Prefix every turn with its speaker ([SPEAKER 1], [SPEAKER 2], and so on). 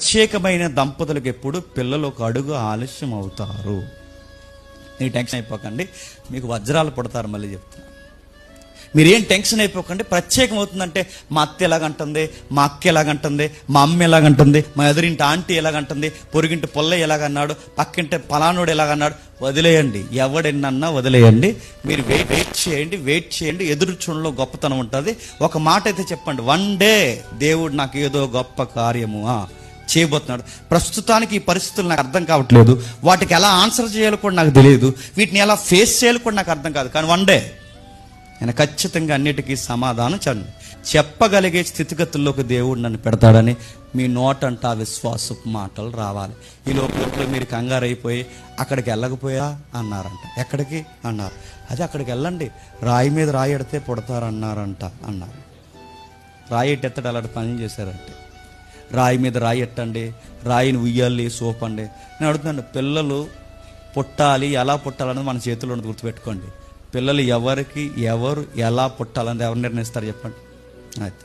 [SPEAKER 1] ప్రత్యేకమైన దంపతులకు ఎప్పుడు పిల్లలు ఒక అడుగు ఆలస్యం అవుతారు. మీరు టెన్షన్ అయిపోకండి, మీకు వజ్రాలు పుడతారు. మళ్ళీ చెప్తున్నా, మీరేం టెన్షన్ అయిపోకండి. ప్రత్యేకం అవుతుందంటే మా అత్త ఎలాగంటుంది, మా అక్క ఎలాగంటుంది, మా అమ్మ ఎలాగంటుంది, మా ఎదురింటి ఆంటీ ఎలాగంటుంది, పొరుగింటి పొల్లయ్య ఎలాగన్నాడు, పక్కింటి పలానోడు ఎలాగన్నాడు. వదిలేయండి, ఎవడెన్నన్నా వదిలేయండి. మీరు వెయిట్ చేయండి. ఎదురు చూడలో గొప్పతనం ఉంటుంది. ఒక మాట అయితే చెప్పండి, వన్ డే దేవుడు నాకు ఏదో గొప్ప కార్యము చేయబోతున్నాడు. ప్రస్తుతానికి ఈ పరిస్థితులు నాకు అర్థం కావట్లేదు, వాటికి ఎలా ఆన్సర్ చేయాలో కూడా నాకు తెలియదు, వీటిని ఎలా ఫేస్ చేయాలో కూడా నాకు అర్థం కాదు. కానీ వన్ డే నేను ఖచ్చితంగా అన్నిటికీ సమాధానం చెప్పగలిగే స్థితిగతుల్లోకి దేవుడు నన్ను పెడతాడని మీ నోటంట విశ్వాసపు మాటలు రావాలి. ఈ లోపల మీరు కంగారు అయిపోయి అక్కడికి వెళ్ళకపోయా అన్నారంట. ఎక్కడికి అన్నారు, అదే అక్కడికి వెళ్ళండి, రాయి మీద రాయి ఎడితే పుడతారన్నారంట అన్నారు. రాయి ఎత్తడం అలాంటి పనులు చేశారంటే, రాయి మీద రాయి ఎట్టండి, రాయిని ఉయ్యాలి, సోపండి. నేను అడుగుతున్నాను, పిల్లలు పుట్టాలి, ఎలా పుట్టాలన్నది మన చేతిలో ఉన్నది గుర్తుపెట్టుకోండి. పిల్లలు ఎవరు ఎలా పుట్టాలన్నది ఎవరు నిర్ణయిస్తారు చెప్పండి? అది